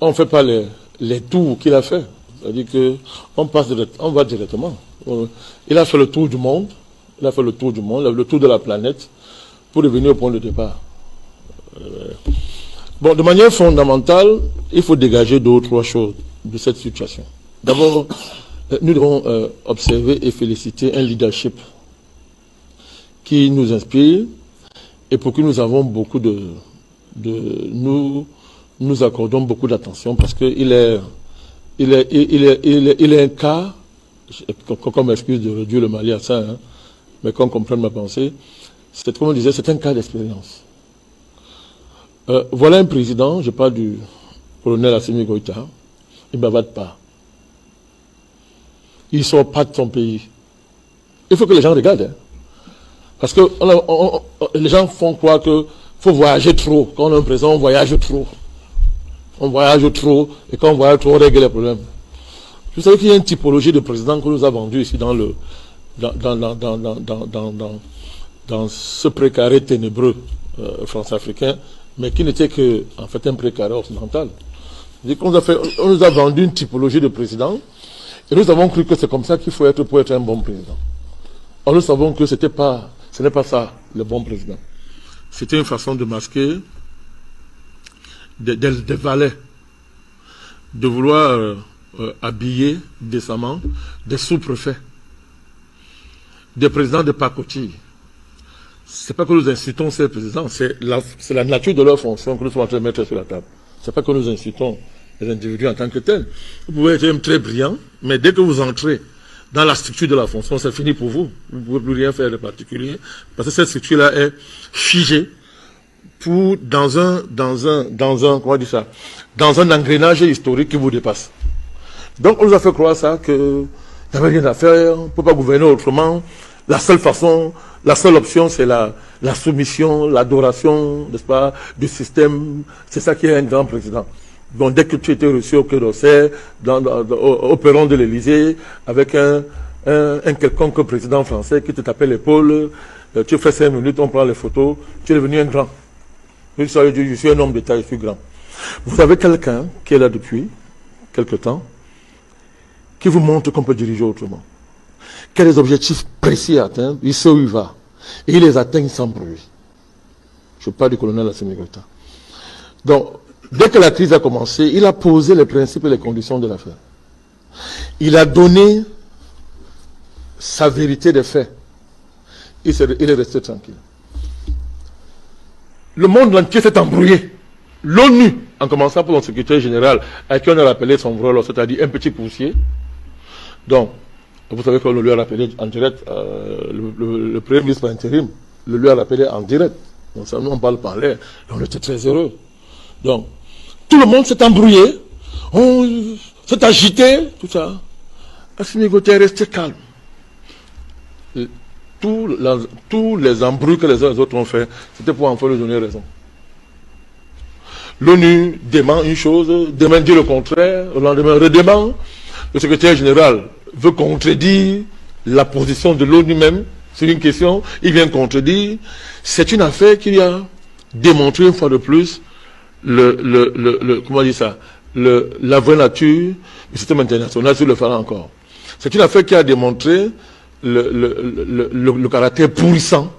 on ne fait pas les tours qu'il a fait. C'est-à-dire qu'on va directement. Il a fait le tour du monde, le tour de la planète, pour revenir au point de départ. Bon, de manière fondamentale, il faut dégager deux ou trois choses de cette situation. D'abord, nous devons observer et féliciter un leadership qui nous inspire et pour qui nous avons beaucoup nous accordons beaucoup d'attention parce qu'il est un cas, comme excuse de réduire le Mali à ça, hein, mais qu'on comprenne ma pensée, comme on disait, c'est un cas d'expérience. Voilà un président, je parle du colonel Assimi Goïta, il ne bavade pas. Il ne sort pas de son pays. Il faut que les gens regardent. Hein. Parce que les gens font croire qu'il faut voyager trop. Quand on a un président, on voyage trop. On voyage trop, et quand on voyage trop, on règle les problèmes. Vous savez qu'il y a une typologie de président qu'on nous a vendu ici dans ce précaré ténébreux france-africain, mais qui n'était que, en fait, un précaré occidental. On nous a vendu une typologie de président, et nous avons cru que c'est comme ça qu'il faut être pour être un bon président. Or, nous savons que ce n'est pas ça, le bon président. C'était une façon de masquer des valets, de vouloir habiller décemment des sous-préfets, des présidents de pacotille. Ce n'est pas que nous incitons ces présidents, c'est la nature de leur fonction que nous sommes en train de mettre sur la table. Ce n'est pas que nous incitons les individus en tant que tels. Vous pouvez être même très brillant, mais dès que vous entrez dans la structure de la fonction, c'est fini pour vous. Vous ne pouvez plus rien faire de particulier, parce que cette structure-là est figée dans un engrenage historique qui vous dépasse. Donc on nous a fait croire ça, que il n'y avait rien à faire, on ne peut pas gouverner autrement. La seule façon, la seule option, c'est la soumission, l'adoration, n'est-ce pas, du système. C'est ça qui est un grand président. Donc dès que tu étais reçu au Quai d'Orsay, au perron de l'Élysée, avec un quelconque président français qui te tapait l'épaule, tu fais 5 minutes, on prend les photos, tu es devenu un grand. Je suis un homme d'État, je suis grand. Vous avez quelqu'un qui est là depuis quelque temps, qui vous montre qu'on peut diriger autrement. Quels sont les objectifs précis à atteindre, il sait où il va. Et il les atteint sans bruit. Je parle du colonel Assimi Goïta. Donc, dès que la crise a commencé, il a posé les principes et les conditions de l'affaire. Il a donné sa vérité des faits. Il est resté tranquille. Le monde entier s'est embrouillé. L'ONU, en commençant par son secrétaire général, à qui on a rappelé son rôle, c'est-à-dire un petit poussier. Donc, vous savez qu'on le lui a rappelé en direct, le premier ministre par intérim le lui a rappelé en direct. Donc, ça, nous, on parle par l'air. On était très heureux. Donc, tout le monde s'est embrouillé, on s'est agité, tout ça. Assimi Goïta est resté calme. Tous les embrouilles que les uns et les autres ont fait, c'était pour enfin lui donner raison. L'ONU dément une chose, demain dit le contraire, le lendemain redément. Le secrétaire général veut contredire la position de l'ONU même sur une question, il vient contredire. C'est une affaire qui a démontré une fois de plus comment dire ça, la vraie nature du système international sur le phare encore. C'est une affaire qui a démontré le caractère pourrissant,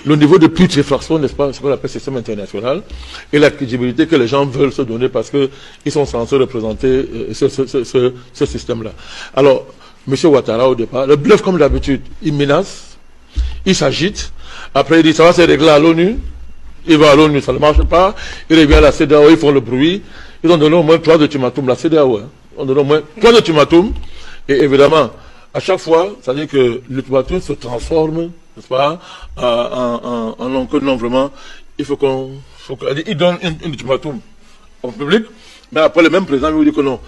le niveau de putréfaction, n'est-ce pas, ce qu'on appelle système international, et la crédibilité que les gens veulent se donner parce qu'ils sont censés représenter ce système-là. Alors, M. Ouattara, au départ, le bluff comme d'habitude, il menace, il s'agite, après il dit ça va se régler à l'ONU, il va à l'ONU, ça ne marche pas, il revient à la CEDEAO, ils font le bruit, ils ont donné au moins 3 ultimatums, la CEDEAO, hein, on donne au moins 3 ultimatums, et évidemment, à chaque fois, ça veut dire que l'ultimatum se transforme, n'est-ce pas, en que non, vraiment, il faut il donne un ultimatum au public, mais après le même président lui dit que non,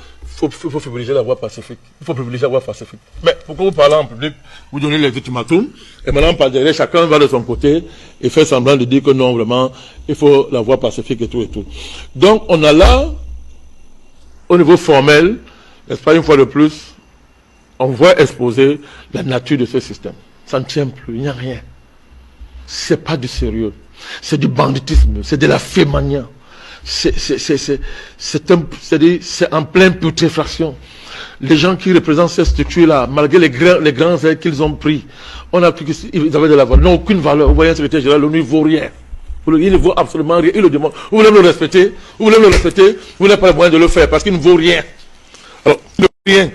il faut privilégier la voie pacifique. Il faut privilégier la voie pacifique. Mais pourquoi vous parlez en public, vous donnez les ultimatums, et maintenant par derrière, chacun va de son côté et fait semblant de dire que non, vraiment, il faut la voie pacifique et tout et tout. Donc on a là, au niveau formel, n'est-ce pas, une fois de plus, on voit exposer la nature de ce système. Ça ne tient plus, il n'y a rien. C'est pas du sérieux. C'est du banditisme, c'est de la fémania. c'est en pleine putréfaction. Les gens qui représentent ces structures-là, malgré les grands aides qu'ils ont pris, on a pris qu'ils avaient de la valeur, n'ont aucune valeur. Vous voyez, un secrétaire général, l'ONU ne vaut rien. Il ne vaut absolument rien. Il le demande. Vous voulez le respecter? Vous voulez le respecter? Vous n'avez pas le moyen de le faire parce qu'il ne vaut rien. Alors, il ne vaut rien.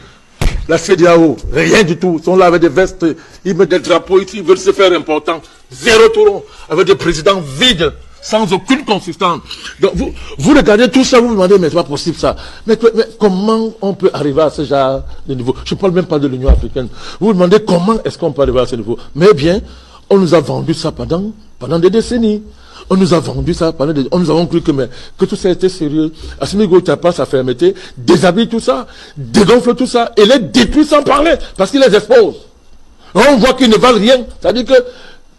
La CEDEAO, rien du tout. Ils sont là avec des vestes, ils mettent des drapeaux ici, ils veulent se faire important. Zéro touron, avec des présidents vides, sans aucune consistance. Donc vous regardez tout ça, vous vous demandez, mais c'est pas possible ça. Mais comment on peut arriver à ce genre de niveau? Je ne parle même pas de l'Union africaine. Vous vous demandez comment est-ce qu'on peut arriver à ce niveau? Mais bien, on nous a vendu ça pendant des décennies. On nous a vendu ça pendant des... On nous avons cru que tout ça était sérieux. Assimi Goïta prend sa fermeté, déshabille tout ça, dégonfle tout ça, et les détruit sans parler, parce qu'il les expose. On voit qu'ils ne valent rien. C'est-à-dire que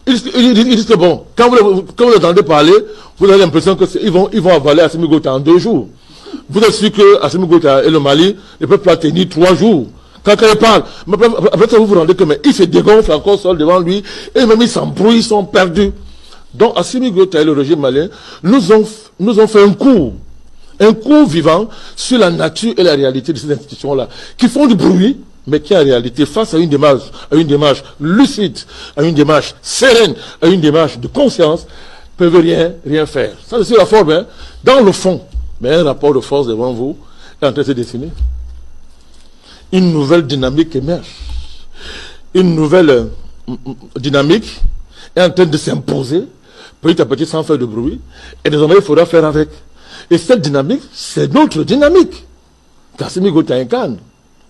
ils disent que bon, quand vous les entendez parler, vous avez l'impression qu'ils vont avaler Assimi Goïta en 2 jours. Vous êtes sûr que Assimi Goïta et le Mali ne peuvent pas tenir 3 jours. Quand ils parlent, après ça vous vous rendez compte, ils se dégonflent encore seul devant lui, et même ils s'embrouillent, ils sont perdus. Donc, Assimi Goïta et le régime malien nous ont fait un cours vivant sur la nature et la réalité de ces institutions-là, qui font du bruit, mais qui en réalité, face à une démarche lucide, à une démarche sereine, à une démarche de conscience, peuvent rien faire. Ça, c'est la forme, hein. Dans le fond, mais un rapport de force devant vous est en train de se dessiner. Une nouvelle dynamique émerge. Une nouvelle dynamique est en train de s'imposer, petit à petit, sans faire de bruit, et désormais il faudra faire avec. Et cette dynamique, c'est notre dynamique. Assimi Goïta incarne.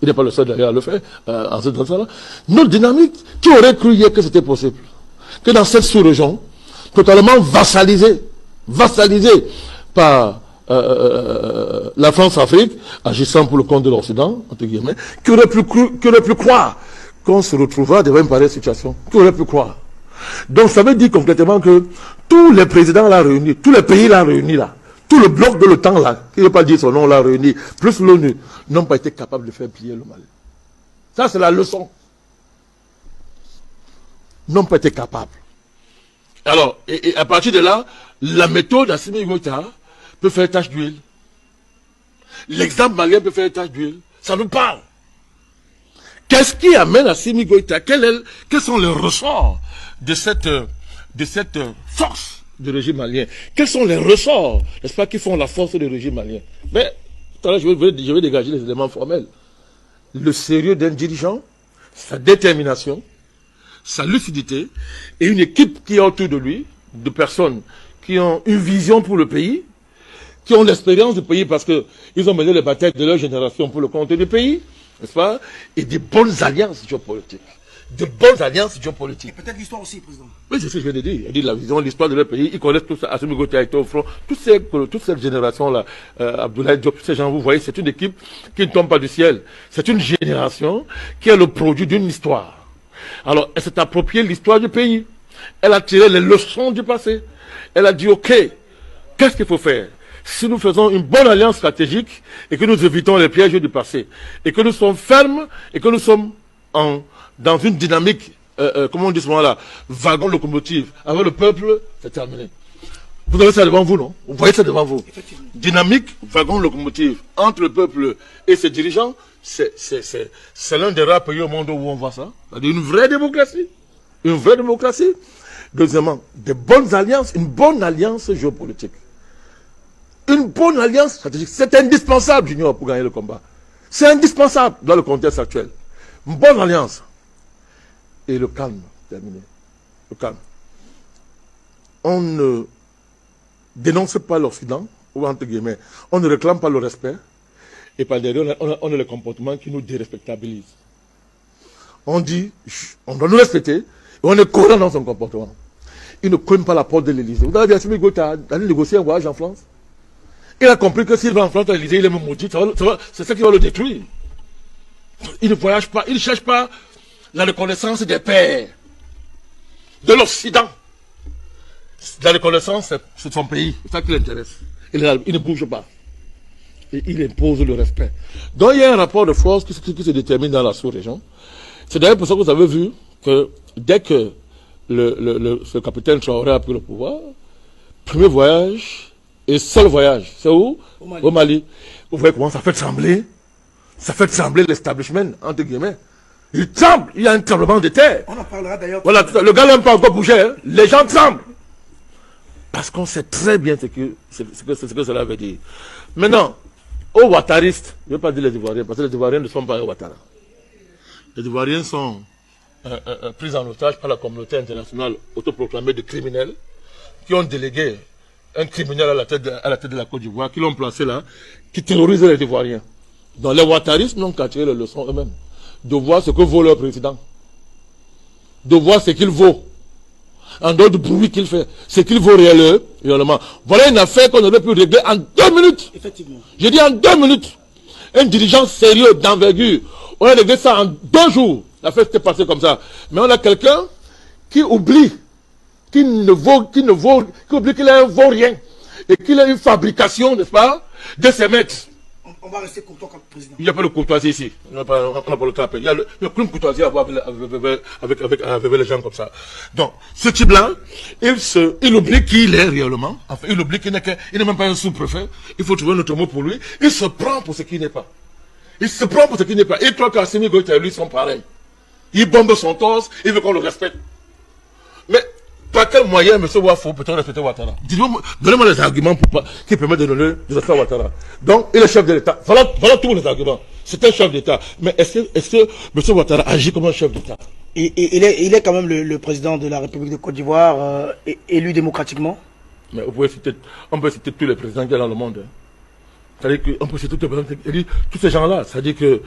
Il n'est pas le seul d'ailleurs à le faire, en ce sens-là. Notre dynamique, qui aurait cru hier que c'était possible? Que dans cette sous-région, totalement vassalisée par la France-Afrique, agissant pour le compte de l'Occident, entre guillemets, qui aurait pu croire qu'on se retrouvera devant une pareille situation? Qui aurait pu croire? Donc ça veut dire concrètement que tous les présidents là réunis, tous les pays là réunis là, tout le bloc de l'OTAN là, qui ne veut pas dire son nom là réuni, plus l'ONU, n'ont pas été capables de faire plier le Mali. Ça c'est la leçon. N'ont pas été capables. Alors, et à partir de là, la méthode d'Assimi Goïta peut faire tache d'huile. L'exemple malien peut faire tache d'huile. Ça nous parle. Qu'est-ce qui amène Assimi Goïta? Quels sont les ressorts de cette force du régime malien? Quels sont les ressorts, n'est-ce pas, qui font la force du régime malien? Mais, tout à l'heure, je vais dégager les éléments formels. Le sérieux d'un dirigeant, sa détermination, sa lucidité, et une équipe qui est autour de lui, de personnes qui ont une vision pour le pays, qui ont l'expérience du pays parce qu'ils ont mené les batailles de leur génération pour le compte du pays, n'est-ce pas? Et des bonnes alliances géopolitiques. De bonnes alliances géopolitiques. Et peut-être l'histoire aussi, président. Oui, c'est ce que je viens de dire. Il dit la vision, l'histoire de leur pays. Ils connaissent tout ça. Assimi Goïta a été au front. Toute cette génération-là, Abdoulaye Diop, ces gens, vous voyez, c'est une équipe qui ne tombe pas du ciel. C'est une génération qui est le produit d'une histoire. Alors, elle s'est appropriée l'histoire du pays. Elle a tiré les leçons du passé. Elle a dit, OK, qu'est-ce qu'il faut faire? Si nous faisons une bonne alliance stratégique et que nous évitons les pièges du passé, et que nous sommes fermes, et que nous sommes dans une dynamique, comment on dit ce moment-là, wagon locomotive, avec le peuple, c'est terminé. Vous avez ça devant vous, non? Vous voyez ça devant vous. Dynamique, wagon locomotive, entre le peuple et ses dirigeants, c'est l'un des rares pays au monde où on voit ça. C'est-à-dire une vraie démocratie. Une vraie démocratie. Deuxièmement, des bonnes alliances, une bonne alliance géopolitique. Une bonne alliance stratégique, c'est indispensable, Junior, pour gagner le combat. C'est indispensable dans le contexte actuel. Une bonne alliance. Et le calme, terminé. Le calme. On ne dénonce pas l'Occident, ou entre guillemets, on ne réclame pas le respect, et par derrière, on a les comportements qui nous dérespectabilisent. On dit, on doit nous respecter, et on est cohérent dans son comportement. Il ne cogne pas la porte de l'Élysée. Vous avez vu Assimi Goïta aller négocier un voyage en France? Il a compris que s'il va en France à l'Élysée, il est même maudit. C'est ça qui va le détruire. Il ne voyage pas, il ne cherche pas la reconnaissance des pères, de l'Occident. La reconnaissance, c'est son pays. C'est ça qui l'intéresse. Il ne bouge pas. Et il impose le respect. Donc il y a un rapport de force qui se détermine dans la sous-région. C'est d'ailleurs pour ça que vous avez vu que dès que ce capitaine Traoré a pris le pouvoir, premier voyage, et seul voyage. C'est où? Au Mali. Au Mali. Vous voyez comment ça fait trembler? Ça fait trembler l'establishment, entre guillemets. Il tremble, il y a un tremblement de terre. On en parlera d'ailleurs. Voilà, le gars n'a pas encore bougé, hein. Les gens tremblent. Parce qu'on sait très bien ce que cela veut dire. Maintenant, aux Ouattaristes, je ne vais pas dire les Ivoiriens, parce que les Ivoiriens ne sont pas aux Ouattara. Les Ivoiriens sont pris en otage par la communauté internationale autoproclamée de criminels, qui ont délégué un criminel à la tête de la Côte d'Ivoire, qui l'ont placé là, qui terrorise les Ivoiriens. Donc les Ouattaristes n'ont qu'à tirer les leçons eux-mêmes, de voir ce que vaut leur président, de voir ce qu'il vaut, en dehors du bruit qu'il fait, ce qu'il vaut réellement. Voilà une affaire qu'on aurait pu régler en 2 minutes. Effectivement. Je dis en 2 minutes. Un dirigeant sérieux, d'envergure. On a réglé ça en 2 jours. L'affaire s'était passée comme ça. Mais on a quelqu'un qui oublie, qui oublie qu'il ne vaut rien. Et qu'il a une fabrication, n'est-ce pas, de ses maîtres. On va rester courtois comme président. Il n'y a pas de courtoisie ici. On n'a pas le temps à payer. Il y a plus de courtoisie à avoir avec les gens comme ça. Donc, ce type-là, il oublie qui il est réellement. Enfin, il oublie qu'il n'est même pas un sous-préfet. Il faut trouver un autre mot pour lui. Il se prend pour ce qu'il n'est pas. Il se prend pour ce qu'il n'est pas. Il croit qu'Assimi Goïta et lui sont pareils. Il bombe son torse, il veut qu'on le respecte. Mais, par quel moyen, M. Wafo, peut-on respecter Ouattara? Donnez-moi les arguments qui permettent de donner des affaires à Ouattara. Donc, il est chef de l'État. Voilà tous les arguments. C'est un chef d'État. Mais est-ce que M. Ouattara agit comme un chef d'État? Il est quand même le président de la République de Côte d'Ivoire, élu démocratiquement. Mais on peut citer tous les présidents qu'il y a dans le monde. Hein. C'est-à-dire qu'on peut citer tous ces gens-là. C'est-à-dire que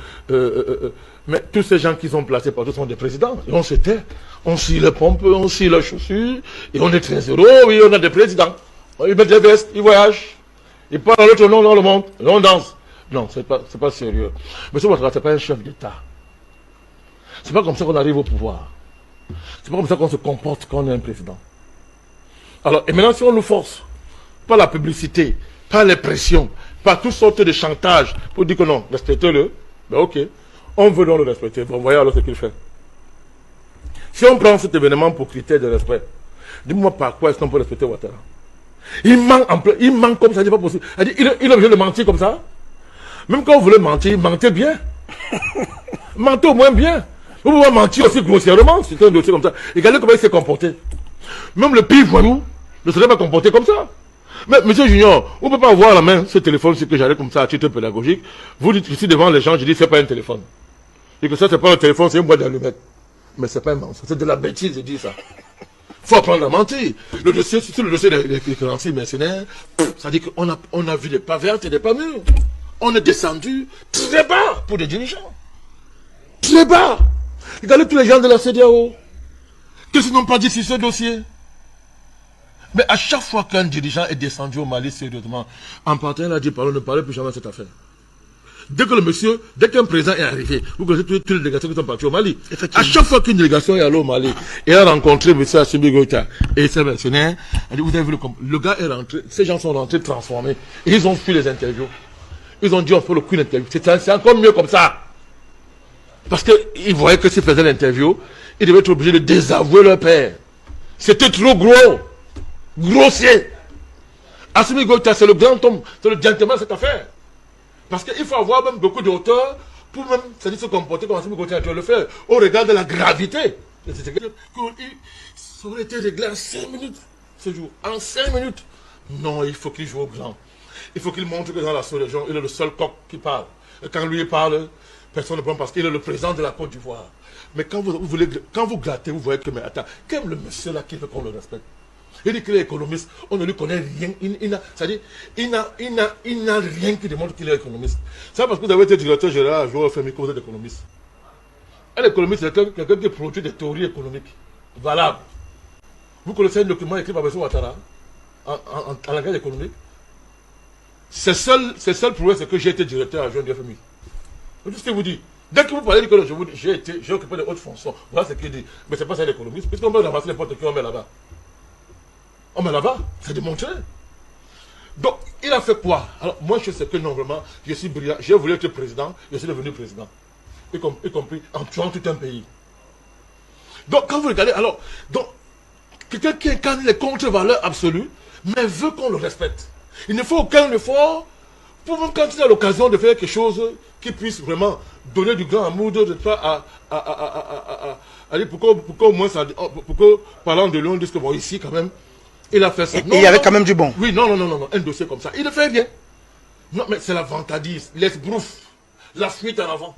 mais tous ces gens qui sont placés partout sont des présidents. Et on se tait. On scie les pompes, on scie les chaussures. Et on est très heureux. Oui, on a des présidents. Ils mettent des vestes, ils voyagent. Ils parlent dans l'autre nom dans le monde. Et on danse. Non, c'est pas sérieux. Monsieur Ouattara, c'est pas un chef d'État. C'est pas comme ça qu'on arrive au pouvoir. C'est pas comme ça qu'on se comporte quand on est un président. Alors, et maintenant, si on nous force, par la publicité, par les pressions, par toutes sortes de chantage, pour dire que non, respectez-le, ben ok, on veut donc le respecter. Bon, voyez alors ce qu'il fait. Si on prend cet événement pour critère de respect, dis-moi par quoi est-ce qu'on peut respecter Ouattara? Il ment comme ça, c'est pas possible. Il est obligé de mentir comme ça. Même quand vous voulez mentir, mentez bien. Mentez au moins bien. Vous pouvez mentir aussi grossièrement, c'est un dossier comme ça. Regardez comment il s'est comporté. Même le pire voyou ne serait pas comporté comme ça. Mais, monsieur Junior, on ne peut pas avoir à la main ce téléphone, c'est que j'allais comme ça à titre pédagogique. Vous dites ici devant les gens, je dis, c'est pas un téléphone. Et que ça, c'est pas un téléphone, c'est une boîte d'allumettes. Mais c'est pas un mensonge, c'est de la bêtise de dire ça. Faut apprendre à mentir. Le dossier, c'est le dossier des créanciers mercenaires. Ça dit qu'on a vu des pas vertes et des pas mûres. On est descendu très bas pour des dirigeants. Très bas. Regardez tous les gens de la CEDEAO. Qu'est-ce qu'ils n'ont pas dit sur ce dossier? Mais à chaque fois qu'un dirigeant est descendu au Mali sérieusement, en partant, il a dit, ne parlez plus jamais de cette affaire. Dès qu'un président est arrivé, vous connaissez toutes les délégations qui sont parties au Mali. À chaque fois qu'une délégation est allée au Mali, et a rencontré M. Assimi Goïta et ses mercenaires, elle dit, vous avez vu le gars est rentré, ces gens sont rentrés transformés, et ils ont fui les interviews. Ils ont dit, on fait le coup d'interview. C'est encore mieux comme ça. Parce qu'ils voyaient que s'ils faisaient l'interview, ils devaient être obligés de désavouer leur père. C'était trop gros. Grossier. Assimi Goïta, c'est le grand homme, c'est le gentleman de cette affaire. Parce qu'il faut avoir même beaucoup de hauteur pour même se comporter comme Assimi Goïta doit le faire, au regard de la gravité. Ça aurait été réglé en 5 minutes, ce jour. En 5 minutes. Non, il faut qu'il joue au grand. Il faut qu'il montre que dans la sous-région, il est le seul coq qui parle. Et quand lui parle, personne ne prend parce qu'il est le président de la Côte d'Ivoire. Mais quand vous glattez, vous voyez que, mais attends, quel est le monsieur là qui veut qu'on le respecte? Il dit qu'il est économiste, on ne lui connaît rien. C'est-à-dire, il n'a rien qui démontre qu'il est économiste. C'est parce que vous avez été directeur général à Joao FMI que vous êtes économiste. Un économiste, c'est quelqu'un qui produit des théories économiques valables. Vous connaissez un document écrit par M. Ouattara en langage économique? C'est seul prouvé, c'est que j'ai été directeur à Joao FMI. C'est ce que vous dites. Dès que vous parlez de je vous dis, j'ai occupé de hautes fonctions. Voilà ce qu'il dit. Mais ce n'est pas ça l'économiste, puisqu'on va ramasser les portes qui on met là-bas. On met là-bas, c'est démontré. Donc, il a fait quoi? Alors, moi, je sais que non, vraiment, je suis brillant. J'ai voulu être président, je suis devenu président. Y compris en tuant tout un pays. Donc, quand vous regardez, quelqu'un qui incarne les contre-valeurs absolues, mais veut qu'on le respecte. Il ne faut aucun effort pour même quand il a l'occasion de faire quelque chose qui puisse vraiment donner du grand amour, de pas aller pourquoi au moins ça, pourquoi parlant de lui on dit que bon ici quand même il a fait ça. Et il y avait quand même du bon. Oui, non, un dossier comme ça, il ne fait rien. Non, mais c'est la vantardise, l'esbrouffe, la fuite en avant.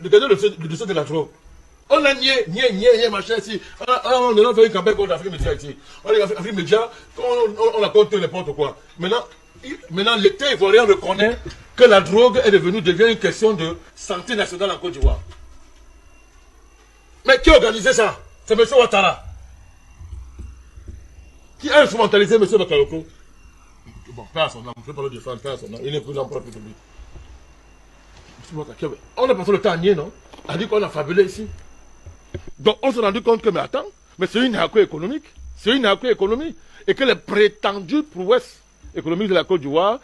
Regardez le dossier de la drogue. On a nié, machin ici. On a fait une campagne contre l'Afrique Média ici. On a fait l'Afrique Média, on a contre n'importe quoi. Maintenant l'État ivoirien reconnaît que la drogue devient une question de santé nationale en Côte d'Ivoire. Mais qui a organisé ça? C'est M. Ouattara. Qui a instrumentalisé M. Bakayoko? Bon, pas à son nom, je ne vais pas le défendre, pas à son nom. Il est prudent propre public. On a passé le temps à nier, non? On a dit qu'on a fabulé ici. Donc on s'est rendu compte que, mais attends, mais c'est une économique. C'est une économie. Et que les prétendues prouesses économiques de la Côte d'Ivoire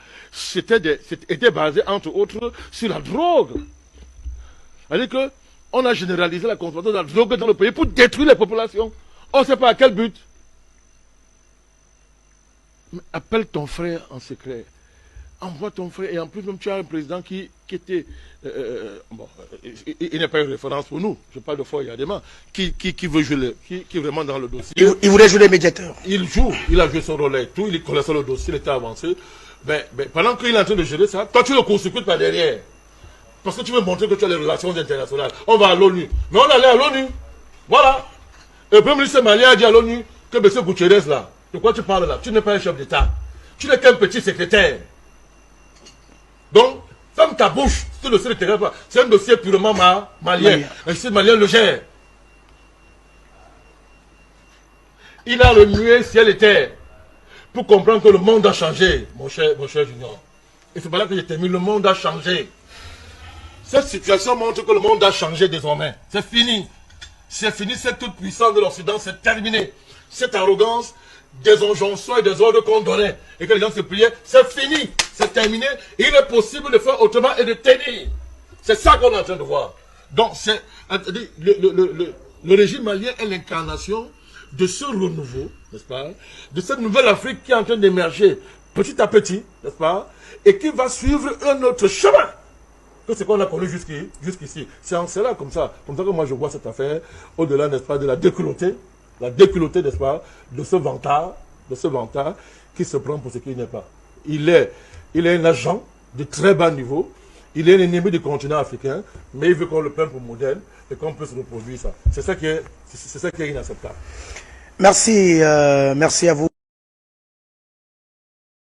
étaient basées, entre autres, sur la drogue. C'est-à-dire qu'on a généralisé la consommation de la drogue dans le pays pour détruire les populations. On ne sait pas à quel but. Mais appelle ton frère en secret. Envoie ton frère. Et en plus, même tu as un président qui était... bon, il n'est pas une référence pour nous. Je parle de fois, il y a des mains. Qui veut jouer, qui est vraiment dans le dossier. Il voulait jouer les médiateurs. Il a joué son rôle et tout. Il connaissait le dossier, il était avancé. Mais pendant qu'il est en train de gérer ça, toi tu le court-circuites par derrière. Parce que tu veux montrer que tu as les relations internationales. On va à l'ONU. Mais on allait à l'ONU. Voilà. Et le Premier ministre malien a dit à l'ONU que M. Gutiérrez là, de quoi tu parles là? Tu n'es pas un chef d'État. Tu n'es qu'un petit secrétaire. Donc, ferme ta bouche. Ce dossier ne t'intéresse pas. C'est un dossier purement malien. Un malien le gère. Il a remué ciel et terre pour comprendre que le monde a changé, mon cher Junior. Et c'est pas là que j'ai terminé. Le monde a changé. Cette situation montre que le monde a changé désormais. C'est fini. C'est fini. Cette toute puissance de l'Occident, c'est terminé. Cette arrogance, des injonctions et des ordres qu'on donnait et que les gens se pliaient, c'est fini. C'est terminé. Il est possible de faire autrement et de tenir. C'est ça qu'on est en train de voir. Donc, le régime malien est l'incarnation de ce renouveau, n'est-ce pas, de cette nouvelle Afrique qui est en train d'émerger petit à petit, n'est-ce pas, et qui va suivre un autre chemin que ce qu'on a connu jusqu'ici. C'est en cela, comme ça que moi je vois cette affaire, au-delà, n'est-ce pas, de la déculottée, n'est-ce pas, de ce vantard qui se prend pour ce qu'il n'est pas. Il est un agent de très bas niveau, il est l'ennemi du continent africain, mais il veut qu'on le prenne pour modèle et qu'on puisse reproduire ça. C'est ça qui est inacceptable. Merci à vous.